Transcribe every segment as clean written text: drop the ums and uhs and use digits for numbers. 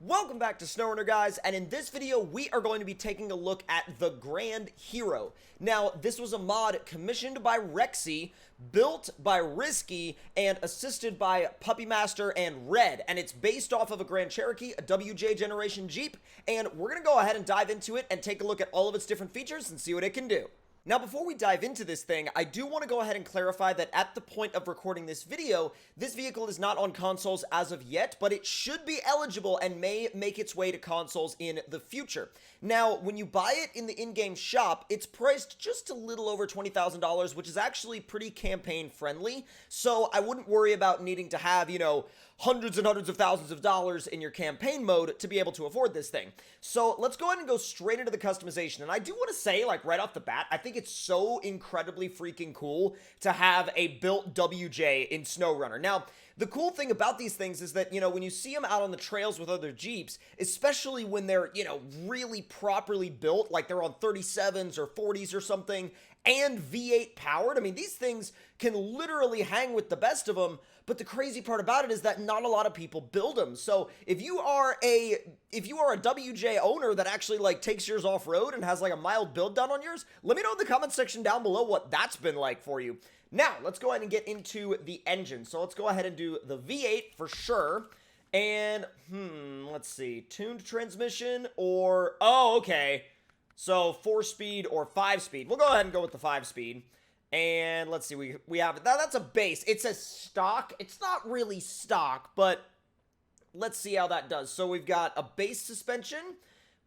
Welcome back to SnowRunner, guys, and in this video, we are going to be taking a look at the Grand Hero. Now, this was a mod commissioned by Rexy, built by Risky, and assisted by Puppy Master and Red, and it's based off of a Grand Cherokee, a WJ generation Jeep, and we're going to go ahead and dive into it and take a look at all of its different features and see what it can do. Now, before we dive into this thing, I do want to go ahead and clarify that at the point of recording this video, this vehicle is not on consoles as of yet, but it should be eligible and may make its way to consoles in the future. Now, when you buy it in the in-game shop, it's priced just a little over $20,000, which is actually pretty campaign friendly, so I wouldn't worry about needing to have, hundreds and hundreds of thousands of dollars in your campaign mode to be able to afford this thing. So let's go ahead and go straight into the customization. And I do want to say, right off the bat, I think it's so incredibly freaking cool to have a built WJ in SnowRunner. Now, the cool thing about these things is that, when you see them out on the trails with other Jeeps, especially when they're, really properly built, like they're on 37s or 40s or something, and V8 powered, these things can literally hang with the best of them. But the crazy part about it is that not a lot of people build them. So if you are a WJ owner that actually takes yours off road and has a mild build down on yours, let me know in the comment section down below what that's been like for you. Now let's go ahead and get into the engine. So let's go ahead and do the V8 for sure. And let's see, tuned transmission or okay. So 4-speed or 5-speed. We'll go ahead and go with the 5-speed. And let's see, we have, that's a base. It's a stock. It's not really stock, but let's see how that does. So we've got a base suspension.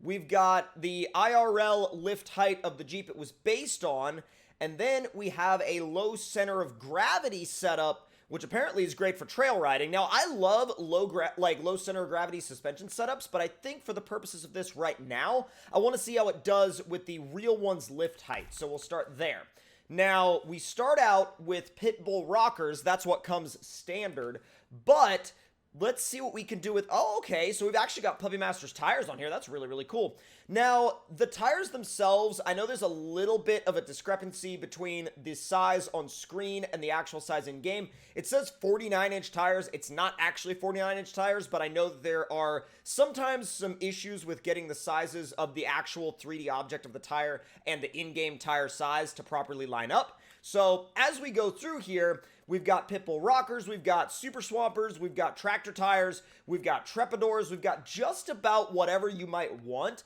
We've got the IRL lift height of the Jeep it was based on. And then we have a low center of gravity setup, which apparently is great for trail riding. Now, I love low center of gravity suspension setups, but I think for the purposes of this right now, I want to see how it does with the real one's lift height. So we'll start there. Now, we start out with Pitbull rockers. That's what comes standard. But let's see what we can do with... Oh, okay. So we've actually got Puppy Master's tires on here. That's really, really cool. Now, the tires themselves, I know there's a little bit of a discrepancy between the size on screen and the actual size in game. It says 49-inch tires. It's not actually 49-inch tires, but I know that there are sometimes some issues with getting the sizes of the actual 3D object of the tire and the in-game tire size to properly line up. So as we go through here, we've got Pitbull rockers, we've got Super Swampers, we've got tractor tires, we've got Trepadors, we've got just about whatever you might want.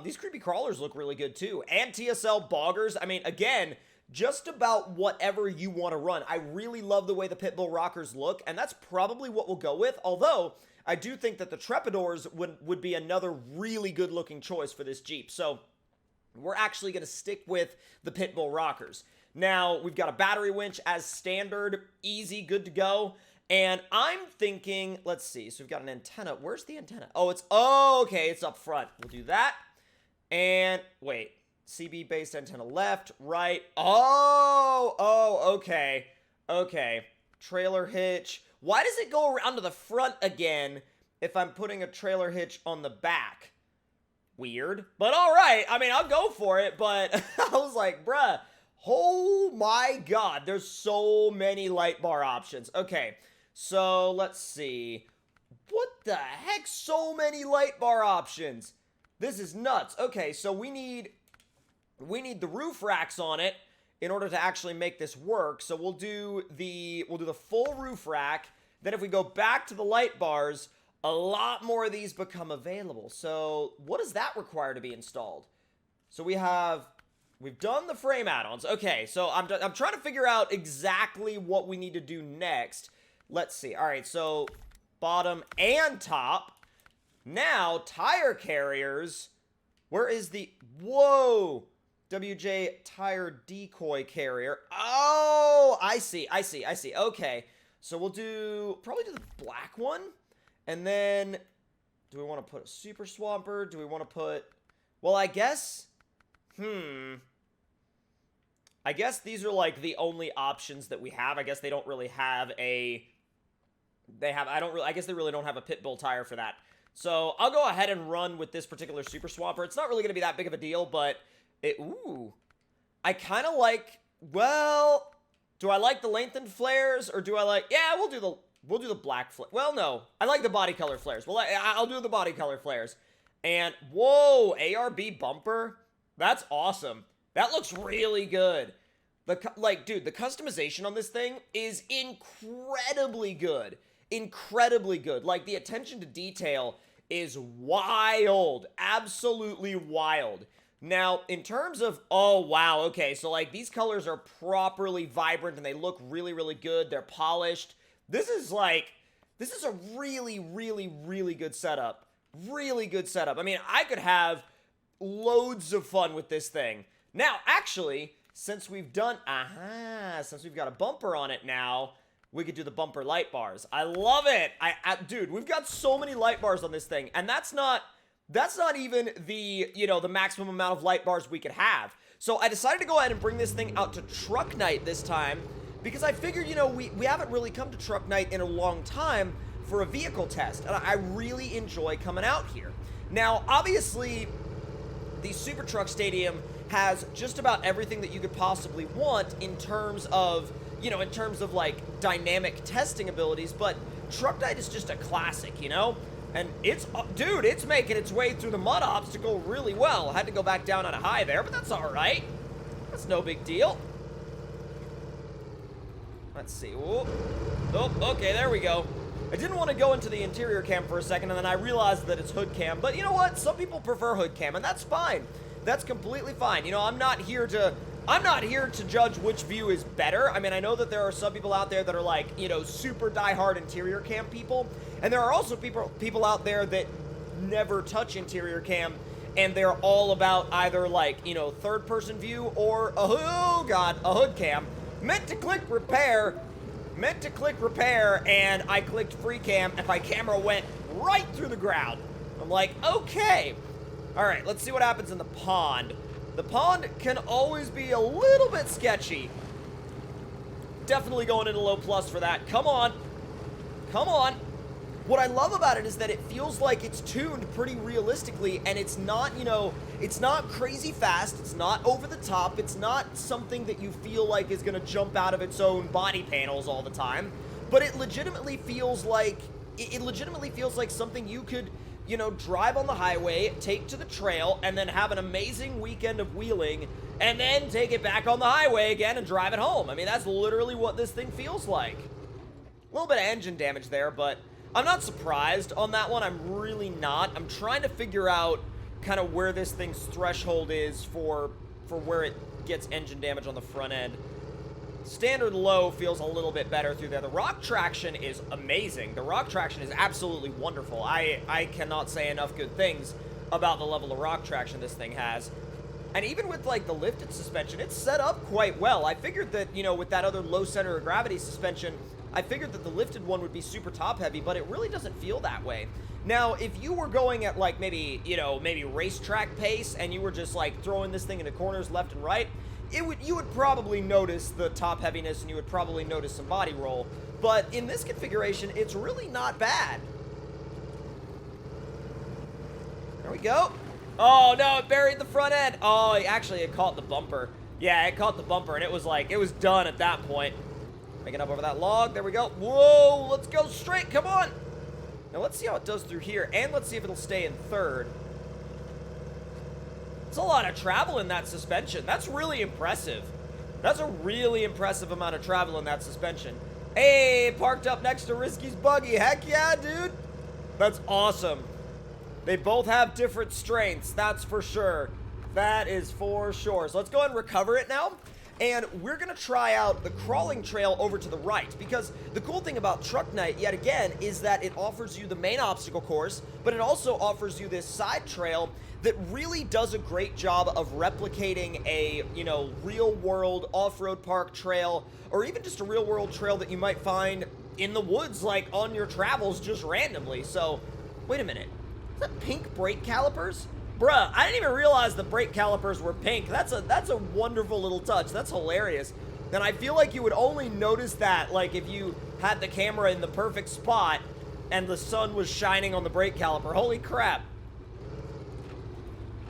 These creepy crawlers look really good too. And TSL boggers. Again, just about whatever you want to run. I really love the way the Pitbull rockers look, and that's probably what we'll go with. Although, I do think that the Trepadors would be another really good looking choice for this Jeep. So, we're actually going to stick with the Pitbull rockers. Now, we've got a battery winch as standard, easy, good to go. And I'm thinking, let's see, so we've got an antenna. Where's the antenna? Okay, it's up front. We'll do that. And, wait, CB-based antenna left, right. Okay. Trailer hitch. Why does it go around to the front again if I'm putting a trailer hitch on the back? Weird. But all right, I'll go for it, but I was like, bruh. Oh my god, there's so many light bar options. Okay, so let's see. What the heck? So many light bar options. This is nuts. Okay, so we need the roof racks on it in order to actually make this work. So we'll do the full roof rack. Then if we go back to the light bars, a lot more of these become available. So what does that require to be installed? So we've done the frame add-ons. Okay, so I'm trying to figure out exactly what we need to do next. Let's see. All right, so bottom and top. Now, tire carriers. Where is the... Whoa! WJ tire decoy carrier. Oh, I see. Okay, so we'll probably do the black one. And then, do we want to put a Super Swamper? Do we want to put... Well, I guess... I guess these are the only options that we have. I guess they don't really have I guess they really don't have a Pitbull tire for that. So I'll go ahead and run with this particular Super Swamper. It's not really going to be that big of a deal, but I kind of like, well, do I like the lengthened flares or do I yeah, we'll do We'll do the black flare. Well, no. I like the body color flares. Well, I'll do the body color flares. And, whoa, ARB bumper. That's awesome. That looks really good. Dude, the customization on this thing is incredibly good. Incredibly good. Like, the attention to detail is wild. Absolutely wild. Now, in terms of, oh, wow, okay, so, like, these colors are properly vibrant, and they look really, really good. They're polished. This is a really, really, really good setup. Really good setup. I mean, I could have loads of fun with this thing. Now, actually, since we've got a bumper on it now, we could do the bumper light bars. I love it. Dude, we've got so many light bars on this thing, and that's not even the, the maximum amount of light bars we could have. So I decided to go ahead and bring this thing out to truck night this time, because I figured, we haven't really come to truck night in a long time for a vehicle test, and I really enjoy coming out here. Now, obviously, the Super Truck Stadium has just about everything that you could possibly want in terms of, like, dynamic testing abilities, but truck night is just a classic, And it's making its way through the mud obstacle really well. I had to go back down on a high there, but that's all right. That's no big deal. Let's see. Oh, okay, there we go. I didn't want to go into the interior cam for a second, and then I realized that it's hood cam. But you know what? Some people prefer hood cam, and that's fine. That's completely fine. I'm not here to judge which view is better. I mean, I know that there are some people out there that are like, super diehard interior cam people. And there are also people out there that never touch interior cam, and they're all about either, like, third-person view or, a hood cam. Meant to click repair, and I clicked free cam, and my camera went right through the ground. I'm like, okay. All right, let's see what happens in the pond. The pond can always be a little bit sketchy. Definitely going into low plus for that. Come on. Come on. What I love about it is that it feels like it's tuned pretty realistically, and it's not, it's not crazy fast, it's not over the top, it's not something that you feel like is going to jump out of its own body panels all the time, but it legitimately feels like, something you could, drive on the highway, take to the trail, and then have an amazing weekend of wheeling, and then take it back on the highway again and drive it home. I mean, that's literally what this thing feels like. A little bit of engine damage there, but I'm not surprised on that one. I'm really not. I'm trying to figure out kind of where this thing's threshold is for where it gets engine damage on the front end. Standard low feels a little bit better through there. The rock traction is amazing. The rock traction is absolutely wonderful. I cannot say enough good things about the level of rock traction this thing has. And even with, like, the lifted suspension, it's set up quite well. I figured that, with that other low center of gravity suspension, I figured that the lifted one would be super top heavy, but it really doesn't feel that way. Now, if you were going at, like, maybe racetrack pace, and you were just, like, throwing this thing into corners left and right, you would probably notice the top heaviness, and you would probably notice some body roll. But in this configuration, it's really not bad. There we go. Oh, no, it buried the front end. Oh, actually, it caught the bumper. Yeah, it caught the bumper, and it was done at that point. Making up over that log. There we go. Whoa, let's go straight. Come on. Now, let's see how it does through here, and let's see if it'll stay in third. It's a lot of travel in that suspension. That's really impressive. That's a really impressive amount of travel in that suspension. Hey, parked up next to Risky's buggy. Heck yeah, dude. That's awesome. They both have different strengths, that's for sure. That is for sure. So let's go ahead and recover it now. And we're going to try out the crawling trail over to the right, because the cool thing about Truck Night, yet again, is that it offers you the main obstacle course, but it also offers you this side trail that really does a great job of replicating a, real-world off-road park trail, or even just a real-world trail that you might find in the woods, like on your travels just randomly. So, wait a minute. Is that pink brake calipers? Bruh, I didn't even realize the brake calipers were pink. That's a wonderful little touch. That's hilarious. And I feel like you would only notice that, like, if you had the camera in the perfect spot and the sun was shining on the brake caliper. Holy crap.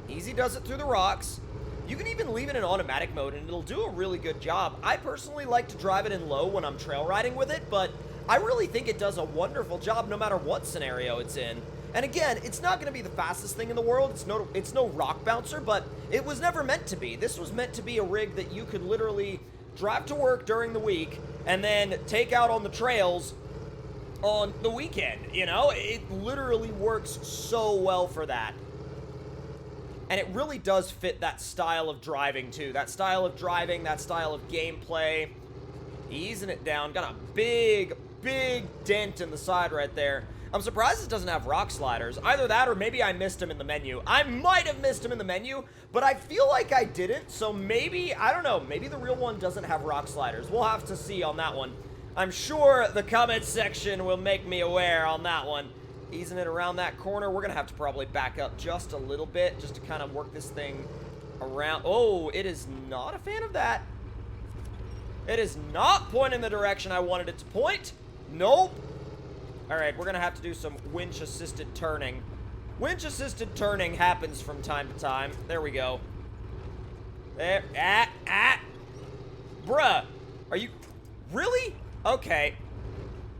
Easy does it through the rocks. You can even leave it in automatic mode, and it'll do a really good job. I personally like to drive it in low when I'm trail riding with it, but I really think it does a wonderful job no matter what scenario it's in. And again, it's not going to be the fastest thing in the world. It's no rock bouncer, but it was never meant to be. This was meant to be a rig that you could literally drive to work during the week and then take out on the trails on the weekend, you know? It literally works so well for that. And it really does fit that style of driving, too. That style of driving, that style of gameplay. Easing it down. Got a big, big dent in the side right there. I'm surprised it doesn't have rock sliders. Either that or maybe I missed him in the menu. I might have missed him in the menu, but I feel like I didn't. So maybe, I don't know, maybe the real one doesn't have rock sliders. We'll have to see on that one. I'm sure the comment section will make me aware on that one. Easing it around that corner. We're going to have to probably back up just a little bit just to kind of work this thing around. Oh, it is not a fan of that. It is not pointing the direction I wanted it to point. Nope. All right, we're going to have to do some winch-assisted turning. Winch-assisted turning happens from time to time. There we go. There. Bruh. Are you... Really? Okay.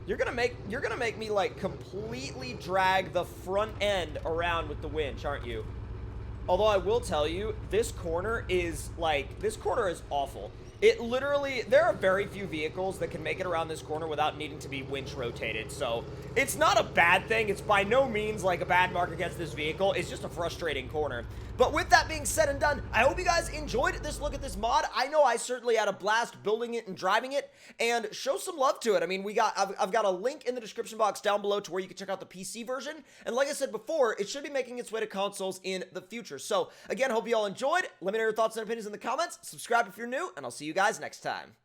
You're gonna make me, like, completely drag the front end around with the winch, aren't you? Although I will tell you, this corner is awful. It literally, there are very few vehicles that can make it around this corner without needing to be winch rotated, so it's not a bad thing. It's by no means like a bad mark against this vehicle. It's just a frustrating corner. But with that being said and done, I hope you guys enjoyed this look at this mod. I know I certainly had a blast building it and driving it, and show some love to it. I mean, I've got a link in the description box down below to where you can check out the PC version, and like I said before, it should be making its way to consoles in the future. So, again, hope you all enjoyed. Let me know your thoughts and opinions in the comments. Subscribe if you're new, and I'll see you guys next time.